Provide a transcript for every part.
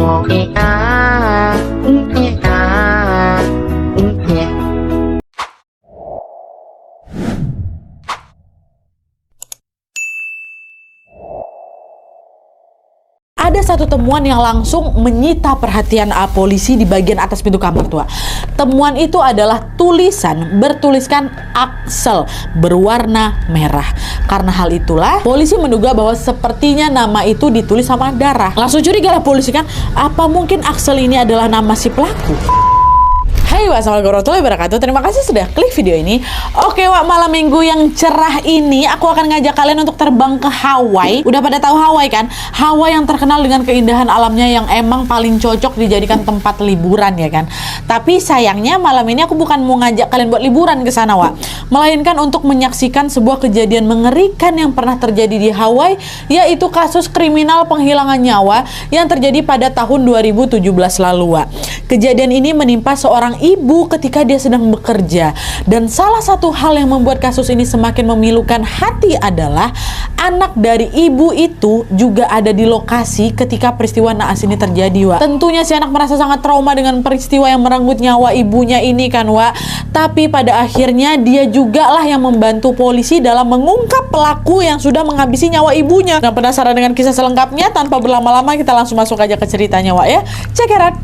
Ada satu temuan yang langsung menyita perhatian polisi di bagian atas pintu kamar tua. Temuan itu adalah tulisan bertuliskan Axel berwarna merah. Karena hal itulah polisi menduga bahwa sepertinya nama itu ditulis sama darah. Langsung curiga lah polisi kan, apa mungkin Axel ini adalah nama si pelaku? Hai, wassalamualaikum warahmatullahi wabarakatuh. Terima kasih sudah klik video ini. Oke, Wak, malam minggu yang cerah ini aku akan ngajak kalian untuk terbang ke Hawaii. Udah pada tahu Hawaii kan? Hawaii yang terkenal dengan keindahan alamnya yang emang paling cocok dijadikan tempat liburan ya kan. Tapi sayangnya malam ini aku bukan mau ngajak kalian buat liburan ke sana, Wak, melainkan untuk menyaksikan sebuah kejadian mengerikan yang pernah terjadi di Hawaii, yaitu kasus kriminal penghilangan nyawa yang terjadi pada tahun 2017 lalu, Wak. Kejadian ini menimpa seorang ibu ketika dia sedang bekerja, dan salah satu hal yang membuat kasus ini semakin memilukan hati adalah anak dari ibu itu juga ada di lokasi ketika peristiwa naas ini terjadi, Wak. Tentunya si anak merasa sangat trauma dengan peristiwa yang merenggut nyawa ibunya ini kan, Wak. Tapi pada akhirnya dia juga lah yang membantu polisi dalam mengungkap pelaku yang sudah menghabisi nyawa ibunya. Nah, penasaran dengan kisah selengkapnya? Tanpa berlama-lama kita langsung masuk aja ke ceritanya, Wak, ya. Check it out.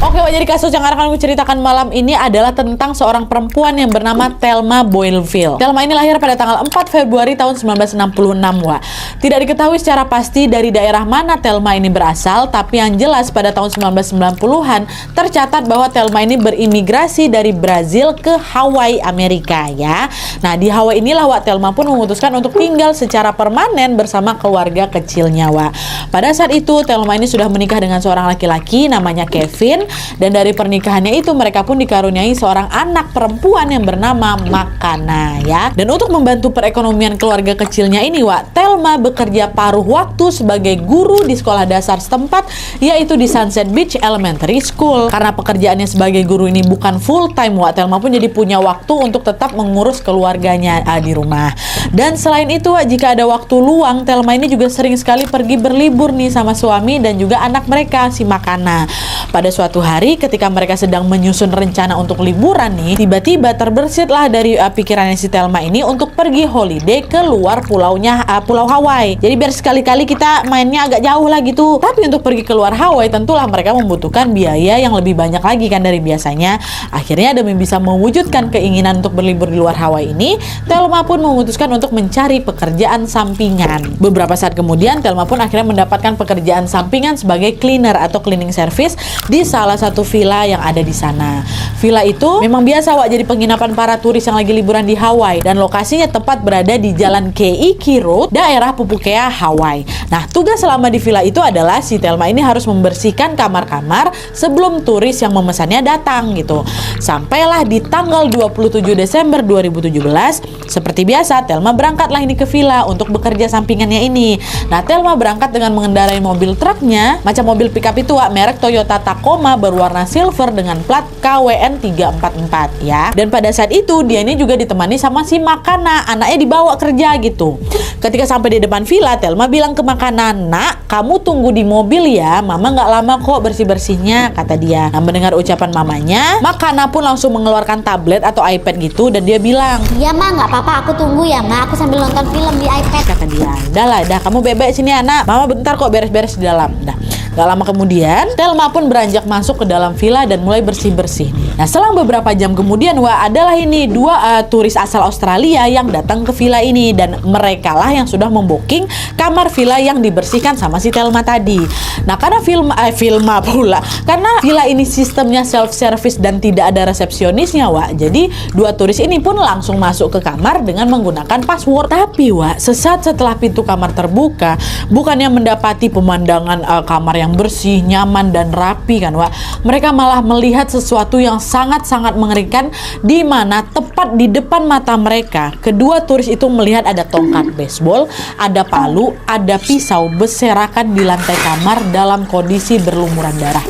Oke, Wak, jadi kasus yang akan aku ceritakan malam ini adalah tentang seorang perempuan yang bernama Thelma Boylefield. Thelma ini lahir pada tanggal 4 Februari tahun 1966, Wak. Tidak diketahui secara pasti dari daerah mana Thelma ini berasal, tapi yang jelas pada tahun 1990-an tercatat bahwa Thelma ini berimigrasi dari Brazil ke Hawaii, Amerika ya. Nah, di Hawaii inilah, Wak, Thelma pun memutuskan untuk tinggal secara permanen bersama keluarga kecilnya, Wak. Pada saat itu Thelma ini sudah menikah dengan seorang laki-laki namanya Kevin. Dan dari pernikahannya itu mereka pun dikaruniai seorang anak perempuan yang bernama Makana ya. Dan untuk membantu perekonomian keluarga kecilnya ini, Wak, Thelma bekerja paruh waktu sebagai guru di sekolah dasar setempat, yaitu di Sunset Beach Elementary School. Karena pekerjaannya sebagai guru ini bukan full time, Wak, Thelma pun jadi punya waktu untuk tetap mengurus keluarganya di rumah. Dan selain itu, Wak, jika ada waktu luang, Thelma ini juga sering sekali pergi berlibur nih sama suami dan juga anak mereka si Makana. Pada suatu hari ketika mereka sedang menyusun rencana untuk liburan nih, tiba-tiba terbelsitlah dari pikirannya si Thelma ini untuk pergi holiday ke luar pulaunya, Pulau Hawaii. Jadi biar sekali-kali kita mainnya agak jauh lah gitu. Tapi untuk pergi keluar Hawaii tentulah mereka membutuhkan biaya yang lebih banyak lagi kan dari biasanya. Akhirnya demi bisa mewujudkan keinginan untuk berlibur di luar Hawaii ini, Thelma pun memutuskan untuk mencari pekerjaan sampingan. Beberapa saat kemudian Thelma pun akhirnya mendapatkan pekerjaan sampingan sebagai cleaner atau cleaning service di salah satu villa yang ada di sana. Villa itu memang biasa, Wak, jadi penginapan para turis yang lagi liburan di Hawaii, dan lokasinya tepat berada di Jalan Keiki Road, daerah Pupukea, Hawaii. Nah, tugas selama di villa itu adalah si Thelma ini harus membersihkan kamar-kamar sebelum turis yang memesannya datang gitu. Sampailah di tanggal 27 Desember 2017, seperti biasa Thelma berangkatlah ini ke villa untuk bekerja sampingannya ini. Nah, Thelma berangkat dengan mengendarai mobil truknya, macam mobil pickup itu, Wak, merek Toyota Tacoma berwarna silver dengan plat KWN 344 ya. Dan pada saat itu dia ini juga ditemani sama si Makana, anaknya dibawa kerja gitu. Ketika sampai di depan villa, Thelma bilang ke Makana, "Nak, kamu tunggu di mobil ya, mama nggak lama kok bersih-bersihnya," kata dia. Nah, mendengar ucapan mamanya, Makana pun langsung mengeluarkan tablet atau iPad gitu, dan dia bilang, "Iya, Ma, nggak apa-apa, aku tunggu ya, Ma, aku sambil nonton film di iPad," kata dia. "Dah lah, dah kamu bebek sini anak, mama bentar kok beres-beres di dalam." Dah. Gak lama kemudian, Thelma pun beranjak masuk ke dalam villa dan mulai bersih-bersih. Nah, selang beberapa jam kemudian, Wah, adalah ini dua turis asal Australia yang datang ke villa ini, dan mereka lah yang sudah membooking kamar villa yang dibersihkan sama si Thelma tadi. Nah, karena karena villa ini sistemnya self-service dan tidak ada resepsionisnya, Wah, jadi dua turis ini pun langsung masuk ke kamar dengan menggunakan password. Tapi, Wah, sesaat setelah pintu kamar terbuka, bukannya mendapati pemandangan kamar yang bersih, nyaman, dan rapi kan, Wak. Mereka malah melihat sesuatu yang sangat-sangat mengerikan, di mana tepat di depan mata mereka, kedua turis itu melihat ada tongkat baseball, ada palu, ada pisau berserakan di lantai kamar dalam kondisi berlumuran darah.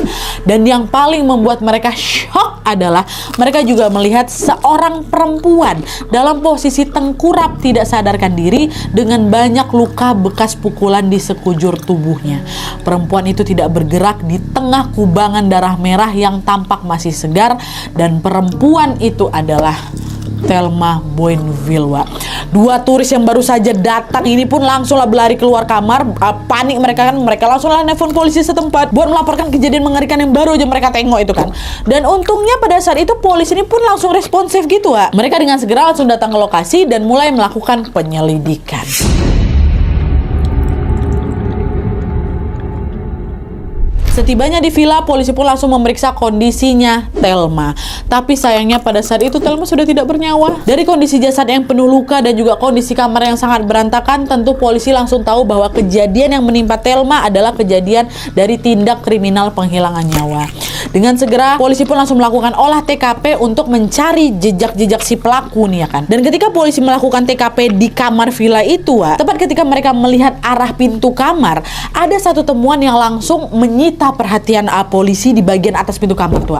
Dan yang paling membuat mereka shock adalah mereka juga melihat seorang perempuan dalam posisi tengkurap tidak sadarkan diri dengan banyak luka bekas pukulan di sekujur tubuhnya. Perempuan itu tidak bergerak di tengah kubangan darah merah yang tampak masih segar, dan perempuan itu adalah Thelma Boinville, Wak. Dua turis yang baru saja datang ini pun langsunglah berlari keluar kamar. Panik mereka langsunglah nelfon polisi setempat buat melaporkan kejadian mengerikan yang baru aja mereka tengok itu kan. Dan untungnya pada saat itu polisi ini pun langsung responsif gitu, Wak. Mereka dengan segera langsung datang ke lokasi dan mulai melakukan penyelidikan. Setibanya di villa, polisi pun langsung memeriksa kondisinya Thelma. Tapi sayangnya pada saat itu Thelma sudah tidak bernyawa. Dari kondisi jasad yang penuh luka dan juga kondisi kamar yang sangat berantakan, tentu polisi langsung tahu bahwa kejadian yang menimpa Thelma adalah kejadian dari tindak kriminal penghilangan nyawa. Dengan segera, polisi pun langsung melakukan olah TKP untuk mencari jejak-jejak si pelaku nih ya kan. Dan ketika polisi melakukan TKP di kamar villa itu, tepat ketika mereka melihat arah pintu kamar, ada satu temuan yang langsung menyita perhatian polisi di bagian atas pintu kamar tuh.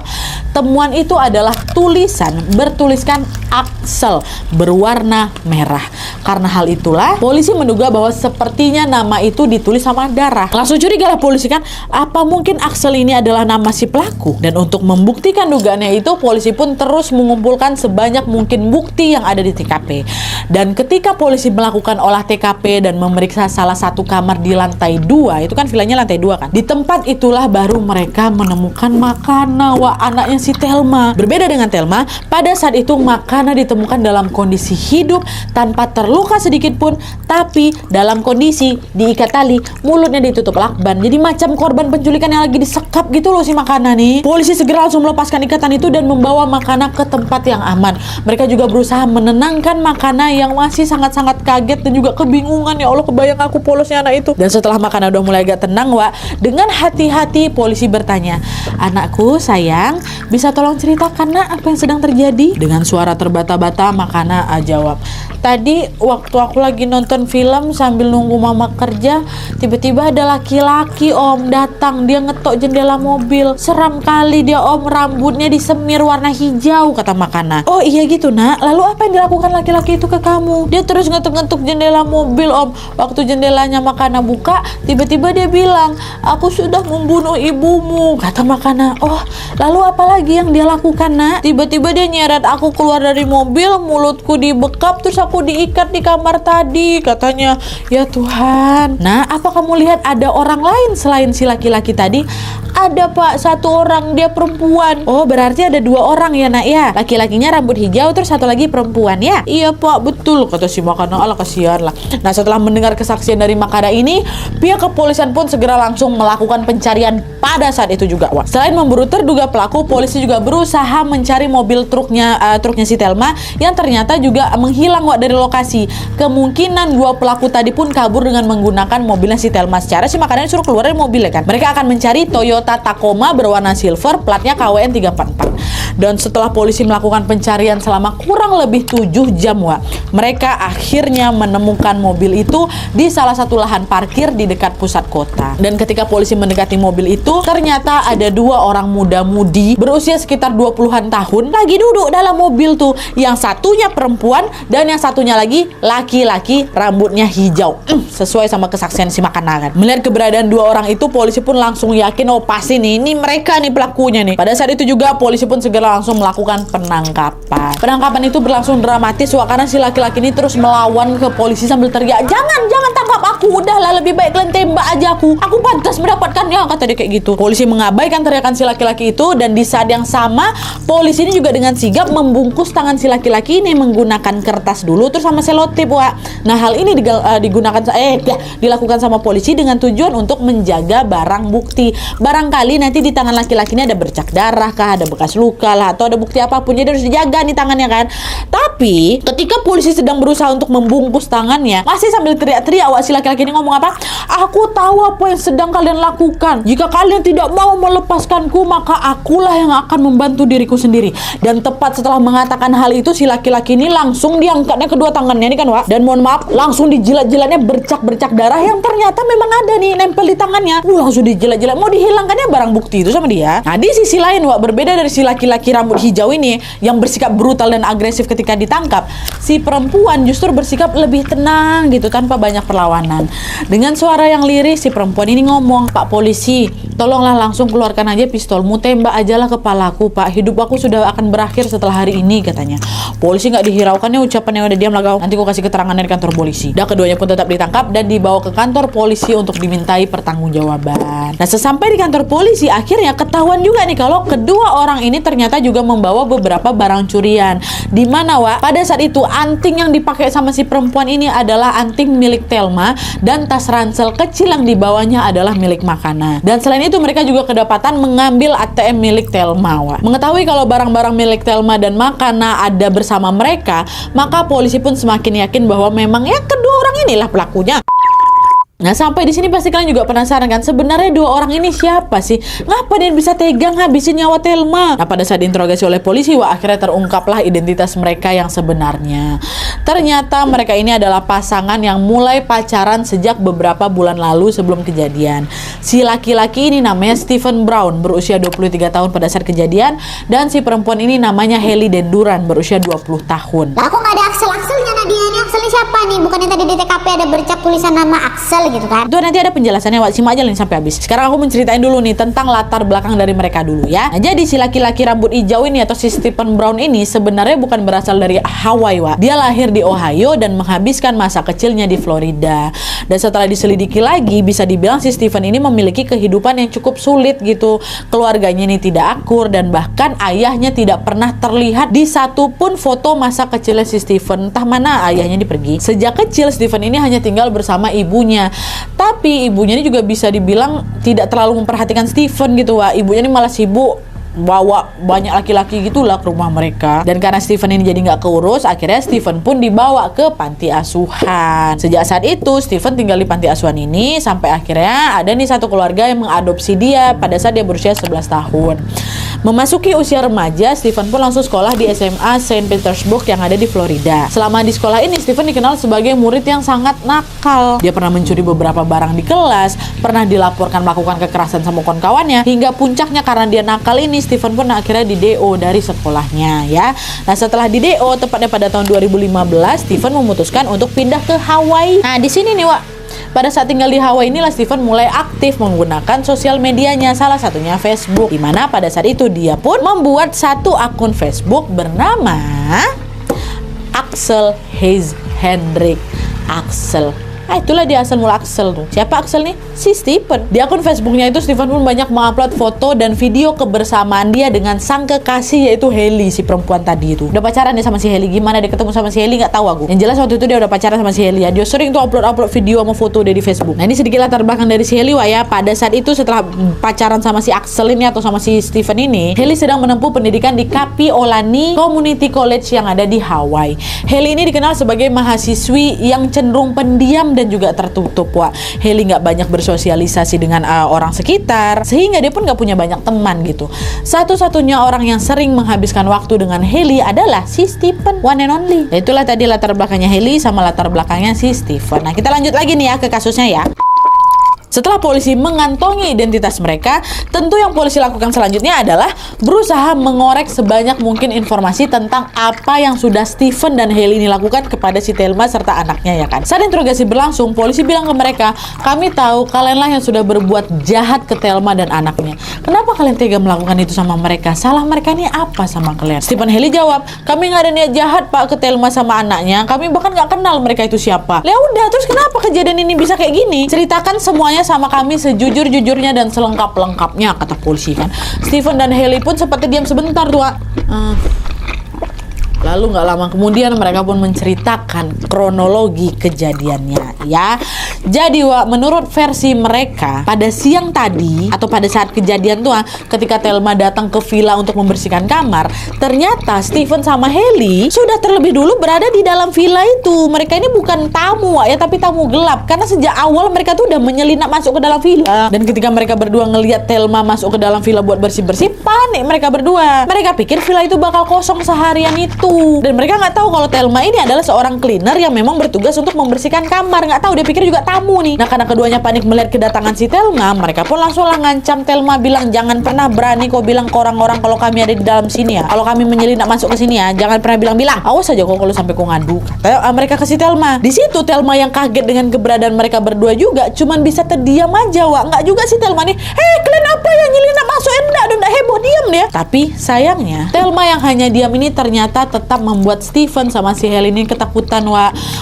Temuan itu adalah tulisan bertuliskan Axel berwarna merah. Karena hal itulah polisi menduga bahwa sepertinya nama itu ditulis sama darah. Langsung curiga lah polisi kan, apa mungkin Axel ini adalah nama si pelaku? Dan untuk membuktikan dugaannya itu, polisi pun terus mengumpulkan sebanyak mungkin bukti yang ada di TKP. Dan ketika polisi melakukan olah TKP dan memeriksa salah satu kamar di lantai 2, itu kan villanya lantai 2 kan, di tempat itulah baru mereka menemukan Makana, anaknya si Thelma. Berbeda dengan Thelma, pada saat itu Makana ditemukan dalam kondisi hidup tanpa terluka sedikit pun, tapi dalam kondisi diikat tali, mulutnya ditutup lakban. Jadi macam korban penculikan yang lagi disekap gitu loh si Makana nih. Polisi segera langsung melepaskan ikatan itu dan membawa Makana ke tempat yang aman. Mereka juga berusaha menenangkan Makana yang masih sangat-sangat kaget dan juga kebingungan. Ya Allah, kebayang aku polosnya anak itu. Dan setelah Makana udah mulai agak tenang, dengan hati-hati polisi bertanya, "Anakku sayang, bisa tolong ceritakan nak apa yang sedang terjadi?" Dengan suara terbata-bata Makana jawab, "Tadi waktu aku lagi nonton film sambil nunggu mama kerja, tiba-tiba ada laki-laki om datang. Dia ngetok jendela mobil. Seram kali dia om, rambutnya disemir warna hijau," kata Makana. "Oh iya gitu nak, lalu apa yang dilakukan laki-laki itu ke kamu?" "Dia terus ngetuk-ngetuk jendela mobil om. Waktu jendelanya Makana buka, tiba-tiba dia bilang, 'Aku sudah membunuh ibumu,' kata Makana. "Oh, lalu apa lagi yang dia lakukan nak?" "Tiba-tiba dia nyeret aku keluar dari mobil, mulutku dibekap, terus aku diikat di kamar tadi," katanya. Ya Tuhan. Nah, apa kamu lihat ada orang lain selain si laki-laki tadi? "Ada pak, satu orang, dia perempuan." "Oh, berarti ada dua orang ya nak ya? Laki-lakinya rambut hijau, terus satu lagi perempuan ya?" "Iya pak, betul," kata si Makana. Alah, kasihan lah. Nah, setelah mendengar kesaksian dari Makana ini, pihak kepolisian pun segera langsung melakukan pencarian pada saat itu juga. Selain memburu terduga pelaku, polisi juga berusaha mencari mobil truknya si Thelma yang ternyata juga menghilang dari lokasi. Kemungkinan dua pelaku tadi pun kabur dengan menggunakan mobilnya si Thelma. Secara si Makana suruh keluar dari mobil ya kan. Mereka akan mencari Toyota Tacoma berwarna silver, platnya KWN 344. Dan setelah polisi melakukan pencarian selama kurang lebih 7 jam, mereka akhirnya menemukan mobil itu di salah satu lahan parkir di dekat pusat kota. Dan ketika polisi mendekati mobil itu, ternyata ada dua orang muda-mudi berusia sekitar 20-an tahun lagi duduk dalam mobil tuh. Yang satunya perempuan dan yang satunya lagi laki-laki rambutnya hijau. Sesuai sama kesaksian si Makana kan. Melihat keberadaan dua orang itu, polisi pun langsung yakin, oh pasti nih, ini mereka nih pelakunya nih. Pada saat itu juga polisi pun segera langsung melakukan penangkapan. Penangkapan itu berlangsung dramatis karena si laki-laki ini terus melawan ke polisi sambil teriak, jangan tangkap aku, udahlah lebih baik kalian tembak aja aku pantas mendapatkannya," kata dia kayak gitu. Polisi mengabaikan teriakan si laki-laki itu, dan di saat yang sama polisi ini juga dengan sigap membungkus tangan si laki-laki ini menggunakan kertas dulu terus sama selotip. Nah, hal ini dilakukan sama polisi dengan tujuan untuk menjaga barang bukti barangkali nanti di tangan laki-laki ini ada bercak darah kah, ada bekas luka lah, atau ada bukti apapun, jadi harus dijaga nih tangannya kan. Tapi ketika polisi sedang berusaha untuk membungkus tangannya, masih sambil teriak-teriak, si laki-laki ini ngomong apa? Aku tahu apa yang sedang kalian lakukan. Jika kalian tidak mau melepaskanku, maka akulah yang akan membantu diriku sendiri. Dan tepat setelah mengatakan hal itu, si laki-laki ini langsung diangkatnya kedua tangannya nih kan, Wak. Dan mohon maaf, langsung dijilat-jilatnya bercak-bercak darah yang ternyata memang ada nih nempel di tangannya. Langsung dijilat-jilat, mau dihilangkannya barang bukti itu sama dia. Nah, di sisi lain, Wak, berbeda dari si laki-laki rambut hijau ini yang bersikap brutal dan agresif ketika ditangkap, si perempuan justru bersikap lebih tenang gitu tanpa banyak perlawanan. Dengan suara yang lirih, si perempuan ini ngomong, "Pak polisi, tolonglah langsung keluarkan aja pistolmu, tembak ajalah kepalaku, Pak. Hidup aku sudah akan berakhir setelah hari ini," katanya. Polisi nggak dihiraukannya ucapan yang udah diam lah, nanti aku kasih keterangan dari kantor polisi. Dan keduanya pun tetap ditangkap dan dibawa ke kantor polisi untuk dimintai pertanggungjawaban. Nah, sesampai di kantor polisi, akhirnya ketahuan juga nih kalau kedua orang ini ternyata juga membawa beberapa barang curian. Di mana, Wak, pada saat itu anting yang dipakai sama si perempuan ini adalah anting milik Thelma dan tas ransel kecil yang dibawanya adalah milik Makana. Dan selain itu mereka juga kedapatan mengambil ATM milik Thelma, Wak. Mengetahui kalau barang-barang milik Thelma dan Makana ada bersama mereka, maka polisi pun semakin yakin bahwa memang ya kedua orang inilah pelakunya. Nah, sampai di sini pasti kalian juga penasaran kan, sebenarnya dua orang ini siapa sih? Ngapa dia bisa tegang habisin nyawa Thelma? Nah, pada saat diinterogasi oleh polisi, wah, akhirnya terungkaplah identitas mereka yang sebenarnya. Ternyata mereka ini adalah pasangan yang mulai pacaran sejak beberapa bulan lalu sebelum kejadian. Si laki-laki ini namanya Stephen Brown, berusia 23 tahun pada saat kejadian, dan si perempuan ini namanya Hailey Denduran, berusia 20 tahun. Lah, kok nggak ada Axel-Axelnya Nadia? Ini Axelnya siapa nih? Bukannya tadi di TKP ada bercak tulisan nama Axel gitu kan? Itu nanti ada penjelasannya, Wak. Simak aja nih sampai habis. Sekarang aku menceritain dulu nih tentang latar belakang dari mereka dulu ya. Nah, jadi si laki-laki rambut hijau ini atau si Stephen Brown ini sebenarnya bukan berasal dari Hawaii, Wak. Dia lahir di Ohio dan menghabiskan masa kecilnya di Florida. Dan setelah diselidiki lagi, bisa dibilang si Stephen ini memiliki kehidupan yang cukup sulit gitu. Keluarganya ini tidak akur dan bahkan ayahnya tidak pernah terlihat di satupun foto masa kecilnya si Stephen. Entah mana ayahnya ini pergi. Sejak kecil Stephen ini hanya tinggal bersama ibunya. Tapi ibunya ini juga bisa dibilang tidak terlalu memperhatikan Stephen gitu, Wak. Ibunya ini malah sibuk bawa banyak laki-laki gitulah ke rumah mereka. Dan karena Stephen ini jadi nggak keurus, akhirnya Stephen pun dibawa ke panti asuhan. Sejak saat itu Stephen tinggal di panti asuhan ini sampai akhirnya ada nih satu keluarga yang mengadopsi dia pada saat dia berusia 11 tahun. Memasuki usia remaja, Stephen pun langsung sekolah di SMA Saint Petersburg yang ada di Florida. Selama di sekolah ini, Stephen dikenal sebagai murid yang sangat nakal. Dia pernah mencuri beberapa barang di kelas, pernah dilaporkan melakukan kekerasan sama kawan-kawannya, hingga puncaknya karena dia nakal ini, Stephen pun akhirnya di DO dari sekolahnya ya. Nah, setelah di DO, tepatnya pada tahun 2015, Stephen memutuskan untuk pindah ke Hawaii. Nah, di sini nih, Wak, pada saat tinggal di Hawaii inilah Stephen mulai aktif menggunakan sosial medianya, salah satunya Facebook, di mana pada saat itu dia pun membuat satu akun Facebook bernama Axel Hayes Hendrik. Axel. Nah, itulah dia asal mula Axel tuh. Siapa Axel nih? Si Stephen. Di akun Facebooknya itu Stephen pun banyak mengupload foto dan video kebersamaan dia dengan sang kekasih yaitu Hailey, si perempuan tadi itu. Udah pacaran dia sama si Hailey. Gimana dia ketemu sama si Hailey nggak tahu aku. Yang jelas waktu itu dia udah pacaran sama si Hailey ya. Dia sering tuh upload video sama foto dia di Facebook. Nah, ini sedikit latar belakang dari si Hailey, Wak, ya. Pada saat itu setelah pacaran sama si Axel ini atau sama si Stephen ini, Hailey sedang menempuh pendidikan di Kapiolani Community College yang ada di Hawaii. Hailey ini dikenal sebagai mahasiswi yang cenderung pendiam dan juga tertutup, Wak. Hailey nggak banyak bersosialisasi dengan orang sekitar, sehingga dia pun nggak punya banyak teman gitu. Satu-satunya orang yang sering menghabiskan waktu dengan Hailey adalah si Stephen, one and only. Nah, itulah tadi latar belakangnya Hailey sama latar belakangnya si Stephen. Nah, kita lanjut lagi nih ya ke kasusnya ya. Setelah polisi mengantongi identitas mereka, tentu yang polisi lakukan selanjutnya adalah berusaha mengorek sebanyak mungkin informasi tentang apa yang sudah Stephen dan Hailey ini lakukan kepada si Thelma serta anaknya ya kan. Saat interogasi berlangsung, polisi bilang ke mereka, "Kami tahu kalianlah yang sudah berbuat jahat ke Thelma dan anaknya. Kenapa kalian tega melakukan itu sama mereka? Salah mereka ini apa sama kalian?" Stephen Hailey jawab, "Kami nggak ada niat jahat, Pak, ke Thelma sama anaknya. Kami bahkan nggak kenal mereka itu siapa." Ya udah, terus kenapa kejadian ini bisa kayak gini? Ceritakan semuanya sama kami sejujur-jujurnya dan selengkap-lengkapnya, kata polisi kan. Stephen dan Hailey pun seperti diam sebentar tuh. Lalu nggak lama kemudian mereka pun menceritakan kronologi kejadiannya ya. Jadi menurut versi mereka pada siang tadi atau pada saat kejadian tuh ketika Thelma datang ke villa untuk membersihkan kamar, ternyata Stephen sama Hailey sudah terlebih dulu berada di dalam villa itu. Mereka ini bukan tamu ya, tapi tamu gelap karena sejak awal mereka tuh udah menyelinap masuk ke dalam villa. Dan ketika mereka berdua ngelihat Thelma masuk ke dalam villa buat bersih-bersih, panik mereka berdua. Mereka pikir villa itu bakal kosong seharian itu. Dan mereka nggak tahu kalau Thelma ini adalah seorang cleaner yang memang bertugas untuk membersihkan kamar. Nggak tahu, dia pikir juga tamu nih. Nah, karena keduanya panik melihat kedatangan si Thelma, mereka pun langsung lah ngancam Thelma, bilang jangan pernah berani kau bilang ke orang-orang kalau kami ada di dalam sini ya. Kalau kami menyelinap masuk ke sini ya, jangan pernah bilang-bilang. Awas aja kok kalau sampai kau ngadu. Kata mereka ke si Thelma. Di situ Thelma yang kaget dengan keberadaan mereka berdua juga cuman bisa terdiam aja, Nggak juga si Thelma nih. Kalian apa yang nyelinap masuk? Enggak heboh, diam dia. Tapi sayangnya Thelma yang hanya diam ini ternyata tetap membuat Stephen sama si Hailey ini ketakutan,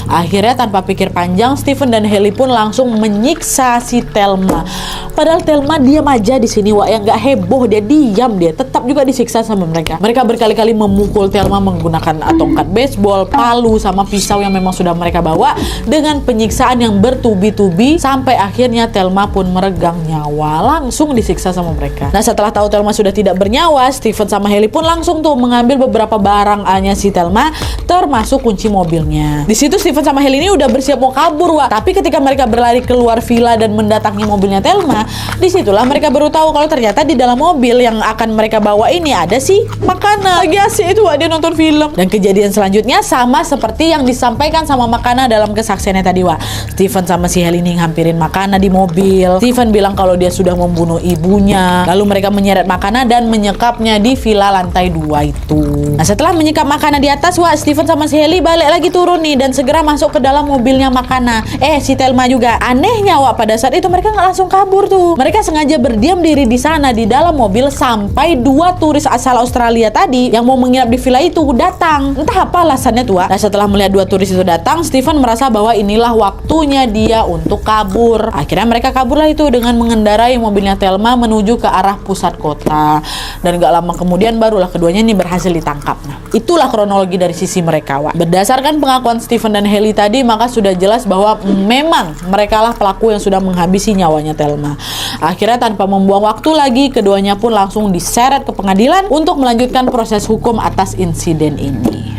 Akhirnya tanpa pikir panjang, Stephen dan Hailey pun langsung menyiksa si Thelma. Padahal Thelma diam aja di sini, yang nggak heboh, dia diam, dia tetap juga disiksa sama mereka. Mereka berkali-kali memukul Thelma menggunakan tongkat baseball, palu, sama pisau yang memang sudah mereka bawa dengan penyiksaan yang bertubi-tubi sampai akhirnya Thelma pun meregang nyawa, langsung disiksa sama mereka. Nah, setelah tahu Thelma sudah tidak bernyawa, Stephen sama Hailey pun langsung tuh mengambil beberapa barangnya si Thelma, termasuk kunci mobilnya. Di situ Stephen sama Hailey ini udah bersiap mau kabur, Tapi ketika mereka berlari keluar villa dan mendatangi mobilnya Thelma, disitulah mereka baru tahu kalau ternyata di dalam mobil yang akan mereka bawa ini ada sih makanan. Lagi asik itu dia nonton film. Dan kejadian selanjutnya sama seperti yang disampaikan sama Makana dalam kesaksiannya tadi, Stephen sama si Hailey ini ngampirin Makana di mobil. Stephen bilang kalau dia sudah membunuh ibunya. Lalu mereka menyeret Makana dan menyekapnya di villa lantai 2 itu. Nah, setelah menyekap Makana di atas, Stephen sama si Hailey balik lagi turun nih dan segera masuk ke dalam mobilnya Makana. Si Thelma juga. Anehnya, pada saat itu mereka nggak langsung kabur tuh. Mereka sengaja berdiam diri di sana di dalam mobil sampai 2 turis asal Australia tadi yang mau menginap di villa itu datang. Entah apa alasannya tuh. Nah, setelah melihat 2 turis itu datang, Stephen merasa bahwa inilah waktunya dia untuk kabur. Akhirnya mereka kaburlah itu dengan mengendarai mobilnya Thelma menuju ke arah pusat kota. Dan gak lama kemudian barulah keduanya ini berhasil ditangkap. Nah, itulah kronologi dari sisi mereka, Berdasarkan pengakuan Stephen dan Hailey tadi, maka sudah jelas bahwa memang mereka lah pelaku yang sudah menghabisi nyawanya Thelma. Akhirnya tanpa membuang waktu lagi, keduanya pun langsung diseret ke pengadilan untuk melanjutkan proses hukum atas insiden ini.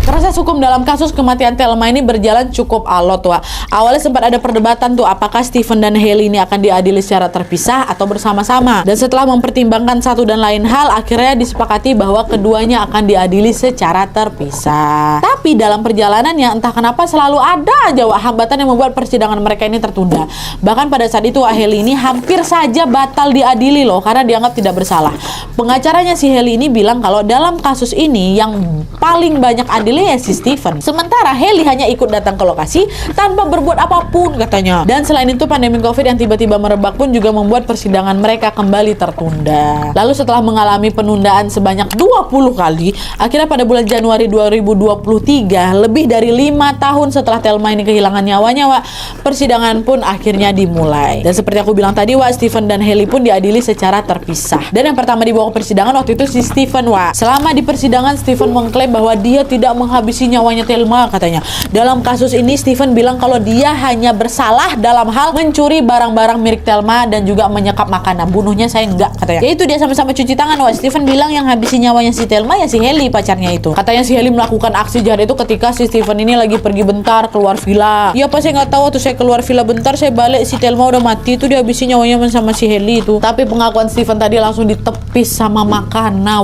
Proses hukum dalam kasus kematian Thelma ini berjalan cukup alot, Awalnya sempat ada perdebatan tuh apakah Stephen dan Hailey ini akan diadili secara terpisah atau bersama-sama. Dan setelah mempertimbangkan satu dan lain hal, akhirnya disepakati bahwa keduanya akan diadili secara terpisah. Tapi dalam perjalanannya entah kenapa selalu ada aja hambatan yang membuat persidangan mereka ini tertunda. Bahkan pada saat itu Hailey ini hampir saja batal diadili karena dianggap tidak bersalah. Pengacaranya si Hailey ini bilang kalau dalam kasus ini yang paling banyak adil ya si Stephen. Sementara Hailey hanya ikut datang ke lokasi tanpa berbuat apapun katanya. Dan selain itu pandemi COVID yang tiba-tiba merebak pun juga membuat persidangan mereka kembali tertunda. Lalu setelah mengalami penundaan sebanyak 20 kali, akhirnya pada bulan Januari 2023, lebih dari 5 tahun setelah Thelma ini kehilangan nyawanya, persidangan pun akhirnya dimulai. Dan seperti aku bilang tadi, Stephen dan Hailey pun diadili secara terpisah. Dan yang pertama dibawa ke persidangan waktu itu si Stephen, Selama di persidangan Stephen mengklaim bahwa dia tidak menghabisi nyawanya Thelma katanya. Dalam kasus ini Stephen bilang kalau dia hanya bersalah dalam hal mencuri barang-barang milik Thelma dan juga menyekap makanan. Bunuhnya saya enggak katanya. Yaitu dia sama-sama cuci tangan. Stephen bilang yang habisi nyawanya si Thelma ya si Hailey pacarnya itu. Katanya si Hailey melakukan aksi jahat itu ketika si Stephen ini lagi pergi bentar keluar villa. Ya apa saya nggak tahu tuh, saya keluar villa bentar, saya balik si Thelma udah mati, itu dia habisi nyawanya sama si Hailey itu. Tapi pengakuan Stephen tadi langsung ditepis sama Makana,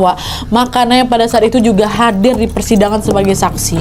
Makana yang pada saat itu juga hadir di persidangan sebagai saksi.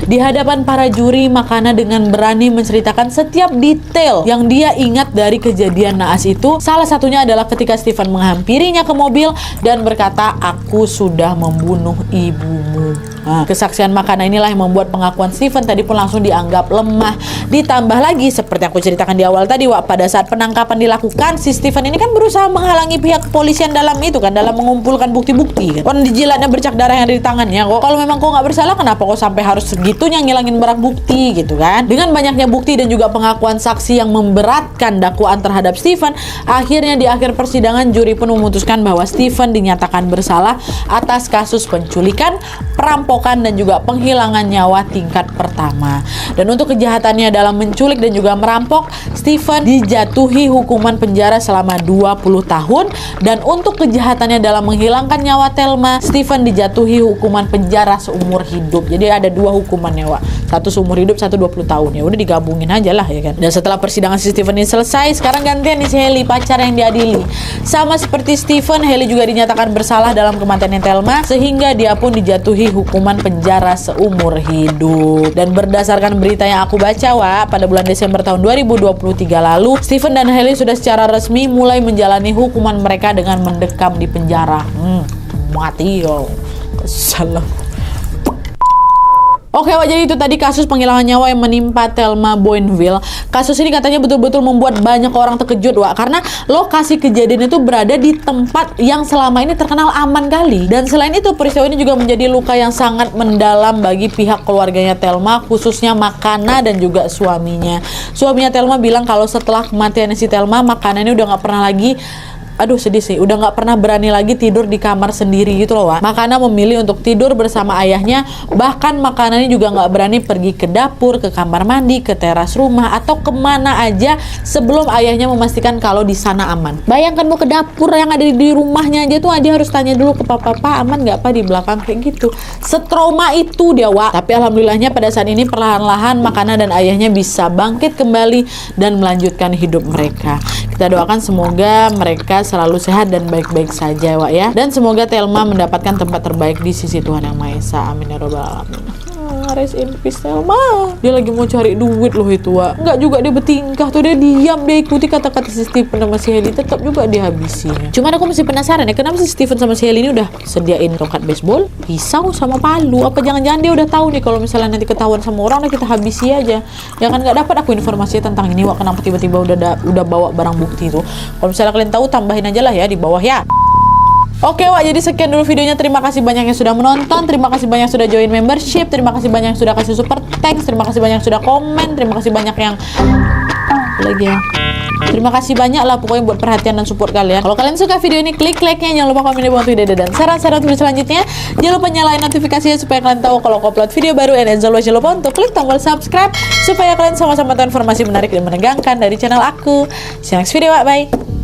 Di hadapan para juri, Makana dengan berani menceritakan setiap detail yang dia ingat dari kejadian naas itu. Salah satunya adalah ketika Stephen menghampirinya ke mobil dan berkata, "Aku sudah membunuh ibumu." Nah, kesaksian Makana inilah yang membuat pengakuan Steven tadi pun langsung dianggap lemah. Ditambah lagi seperti aku ceritakan di awal tadi, Wak, pada saat penangkapan dilakukan, si Steven ini kan berusaha menghalangi pihak kepolisian dalam itu kan, dalam mengumpulkan bukti-bukti kan. Orang dijilatnya bercak darah yang ada di tangannya kok. Kalau memang kok nggak bersalah, kenapa kok sampai harus segitunya ngilangin barang bukti gitu kan? Dengan banyaknya bukti dan juga pengakuan saksi yang memberatkan dakwaan terhadap Steven, akhirnya di akhir persidangan juri pun memutuskan bahwa Steven dinyatakan bersalah atas kasus penculikan, perampokan dan juga penghilangan nyawa tingkat pertama. Dan untuk kejahatannya dalam menculik dan juga merampok, Steven dijatuhi hukuman penjara selama 20 tahun, dan untuk kejahatannya dalam menghilangkan nyawa Thelma, Steven dijatuhi hukuman penjara seumur hidup. Jadi ada 2 hukumannya, Wak. Satu seumur hidup, satu 20 tahun. Ya udah digabungin aja lah ya kan. Dan setelah persidangan si Steven ini selesai, sekarang gantian nih si Hailey, pacar yang diadili. Sama seperti Steven, Hailey juga dinyatakan bersalah dalam kematian Thelma, sehingga dia pun dijatuhi hukuman penjara seumur hidup. Dan berdasarkan berita yang aku baca, Wak, pada bulan Desember tahun 2023 lalu, Steven dan Hailey sudah secara resmi mulai menjalani hukuman mereka dengan mendekam di penjara. Mati yo. Salam. Oke, Wak, jadi itu tadi kasus penghilangan nyawa yang menimpa Thelma Boinville. Kasus ini katanya betul-betul membuat banyak orang terkejut, Wak, karena lokasi kejadian itu berada di tempat yang selama ini terkenal aman kali. Dan selain itu, peristiwa ini juga menjadi luka yang sangat mendalam bagi pihak keluarganya Thelma, khususnya Makana dan juga suaminya. Suaminya Thelma bilang kalau setelah kematian si Thelma, Makana ini udah nggak pernah lagi, aduh sedih sih, udah nggak pernah berani lagi tidur di kamar sendiri gitu loh, Wak. Makana memilih untuk tidur bersama ayahnya, bahkan Makana ini juga nggak berani pergi ke dapur, ke kamar mandi, ke teras rumah, atau kemana aja sebelum ayahnya memastikan kalau di sana aman. Bayangkan mau ke dapur yang ada di rumahnya aja tuh, dia harus tanya dulu ke papa, aman nggak Pak di belakang, kayak gitu. Setrauma itu dia, Wak. Tapi alhamdulillahnya pada saat ini perlahan-lahan Makana dan ayahnya bisa bangkit kembali dan melanjutkan hidup mereka. Kita doakan semoga mereka selalu sehat dan baik-baik saja, Wak, ya. Dan semoga Thelma mendapatkan tempat terbaik di sisi Tuhan Yang Maha Esa. Amin ya robbal alamin. Rest in peace Thelma. Dia lagi mau cari duit loh itu, Wak. Enggak juga dia bertingkah tuh, dia diam, dia ikuti kata-kata si Steven sama si Hailey, tetap juga dihabisinya. Cuman aku masih penasaran ya, kenapa si Steven sama si Hailey ini udah sediain tongkat baseball, pisau sama palu? Apa jangan-jangan dia udah tahu nih kalau misalnya nanti ketahuan sama orang, kita habisi aja. Ya kan, nggak dapat aku informasinya tentang ini, Wak. Kenapa tiba-tiba udah bawa barang bukti itu? Kalau misalnya kalian tahu, tambahin aja lah ya di bawah ya. Oke, Wak, jadi sekian dulu videonya. Terima kasih banyak yang sudah menonton, terima kasih banyak yang sudah join membership, terima kasih banyak yang sudah kasih super thanks, terima kasih banyak yang sudah komen, terima kasih banyak yang lagi ya. Terima kasih banyak lah pokoknya buat perhatian dan support kalian. Kalau kalian suka video ini, klik like-nya, jangan lupa komen di bawah video dan saran-saran video selanjutnya. Jangan lupa nyalain notifikasinya supaya kalian tahu kalau aku upload video baru, and as always jangan lupa untuk klik tombol subscribe supaya kalian sama-sama tahu informasi menarik dan menegangkan dari channel aku. See you next video, Wak. Bye.